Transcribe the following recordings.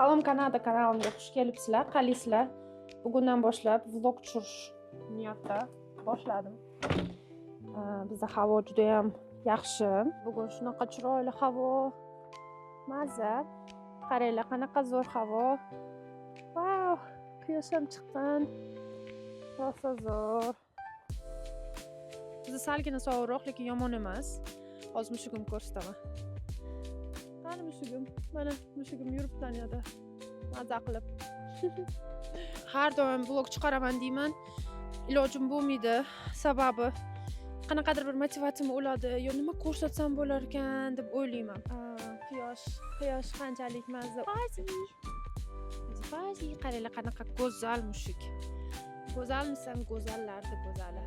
Salom Kanada kanalimga xush kelibsizlar. Qalaysizlar? Bugundan boshlab vlog tushirish niyatida boshladim. Bizda havo juda ham yaxshi. Bugun shunaqa chiroyli havo. Maza. Qaranglar, qanaqa zo'r havo. Wow, quyosh ham chiqqan. Rosa zo'r. Bizda salgina sovuqroq, lekin yomon emas. Hozir mushugimni ko'rsataman. Qani mushugim? Mana mushugim yuribdan yoda. Maza qilib. Har doim vlog chiqaraman deyman. Ilojim bo'lmaydi. Sababi qanaqadir bir motivatsiyam o'ladi. Yo nima ko'rsatsam bo'lar ekan deb o'ylayman. Quyosh qanchalik maza. Fazi, qaranglar qanaqa go'zal mushuk. Go'zalmisan, go'zallarning go'zali.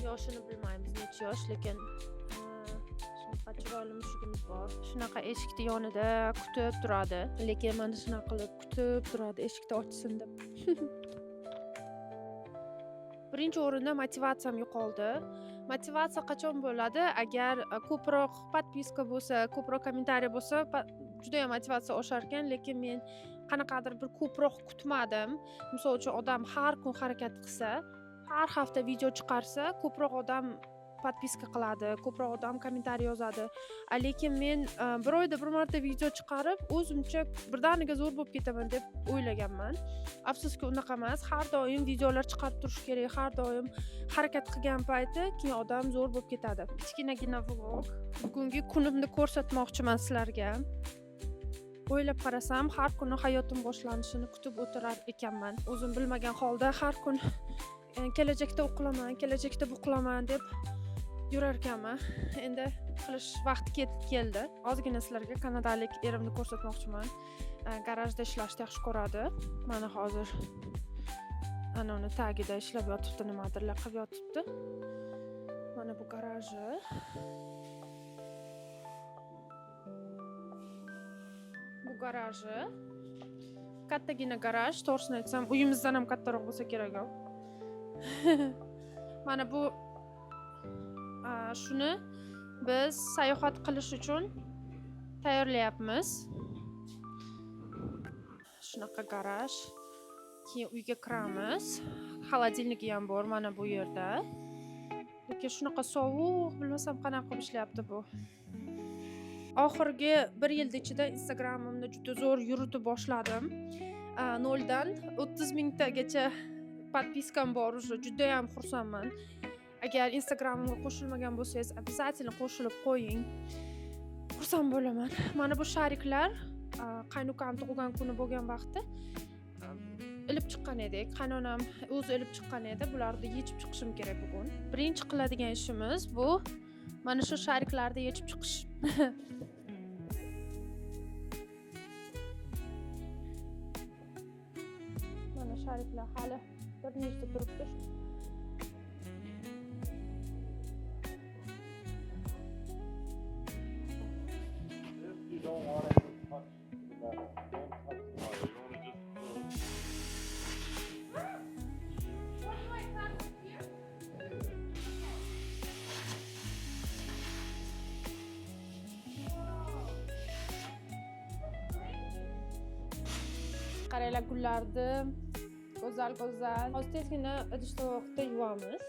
Yoshini bilmaymiz, necha yosh, lekin shunaqa chiroyli mushugimiz bor. Shunaqa eshikni yonida kutib turadi, lekin mana shunaqa qilib kutib turadi eshikni ochsin deb. Birinchi o'rinda motivatsiyam yo'qoldi. Motivatsiya qachon bo'ladi? Agar ko'proq podpiska bo'lsa, ko'proq kommentariy bo'lsa, juda ham motivatsiya oshar ekan, lekin men qanaqadir bir ko'proq kutmadim. Misol uchun odam har kun harakat qilsa, har hafta video chiqarsa, ko'proq odam podpiska qiladi, ko'proq odam kommentariy yozadi. Lekin men bir oyda bir marta video chiqarib, o'zimcha birdaniga zo'r bo'lib ketaman deb o'ylaganman. Afsuski unaqa emas. Har doim videolar chiqarib turish kerak, har doim harakat qilgan payti keyin odam zo'r bo'lib ketadi. Kichkinagina vlog. Bugungi kunimni ko'rsatmoqchiman sizlarga. O'ylab qarasam, har kuni hayotim boshlanishini kutib o'tirar ekanman. O'zim bilmagan holda har kun kelajakda o'qilaman, kelajakda bu qilaman deb yurar ekanman. Endi qilish vaqti keldi. Ozgina sizlarga kanadalik erimni ko'rsatmoqchiman. Garajda ishlashni yaxshi ko'radi. Mana hozir ana uni tagida ishlab yotibdi, nimadirlar qilib yotibdi. Mana bu garaji. Bu garaji. Kattagina garaj, to'g'risini aytsam, uyimizdan ham kattaroq bo'lsa kerak. Mana bu shuni biz sayohat qilish uchun tayyorlayapmiz. Shunaqa garaj. Keyin uyga kiramiz. Xolodilniki ham bor mana bu yerda. Lekin shunaqa sovuq, bilmasam qanaqa qilib ishlayapti bu. Oxirgi 1 yil ichida Instagramimni juda zo'r yuritib boshladim. 0 dan 30 mingtagacha podpiskam bor, juda ham xursandman. Agar Instagramimga qo'shilmagan bo'lsangiz, обязательно qo'shilib qo'ying. Xursand bo'laman. Mana bu shariklar qaynukam tug'ilgan kuni bo'lgan vaqtda ilib chiqqan edik. Qaynonam o'zi ilib chiqqan edi. Bularni yechib chiqishim kerak bugun. Birinchi qiladigan ishimiz bu mana shu shariklarni yechib chiqish. Mana shariklar hali bir nechta turibdi. Qaranglar, gullarni go'zal. Hozir tezgina idish-tovoqda yuvamiz.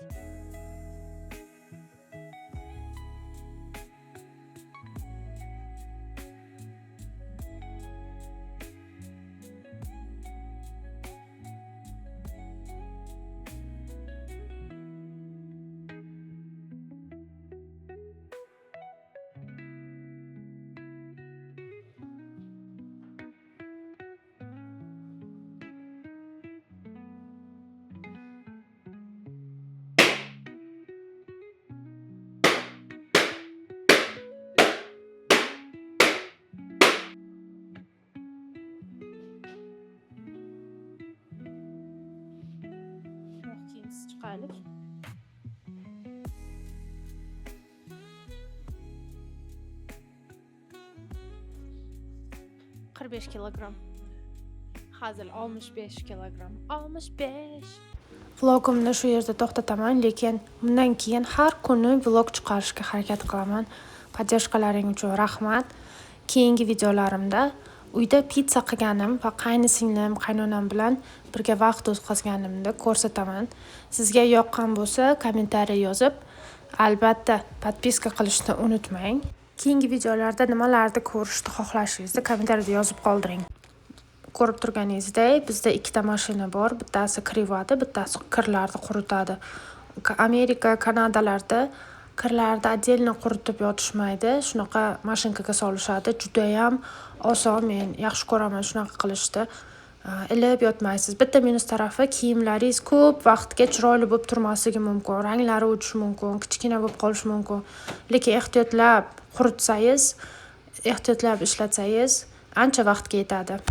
Chiqaylik. 45 kilogram. Hazil 65 kilogram. 65. Vlogimni shu yerda to'xtataman, lekin bundan keyin har kuni vlog chiqarishga harakat qilaman. Podдержкаларing uchun rahmat. Keyingi videolarimda Uyda pitsa qilganim va qaynisinglim, qaynonam bilan birga vaqt o'tkazganimni ko'rsataman. Sizga yoqqan bo'lsa, kommentariy yozib, albatta podpiska qilishni unutmang. Keyingi videolarda nimalarni ko'rishni xohlashingizni kommentariyada yozib qoldiring. Ko'rib turganingizdek, bizda ikkita mashina bor. Bittasi krivadi, bittasi kirlarni quritadi. Amerika, Kanadalarda kirlarni отдельно quritib yotishmaydi. Shunaqa mashinkaga solishadi. Juda ham oson, men yaxshi ko'raman shunaqa qilishni. Ilib yotmaysiz. Bitta minus tarafi kiyimlaringiz ko'p vaqtga chiroyli bo'lib turmasligi mumkin. Ranglari o'chishi mumkin, kichkina bo'lib qolishi mumkin. Lekin ehtiyotlab quritsangiz, ehtiyotlab ishlatsangiz, ancha vaqtga yetadi.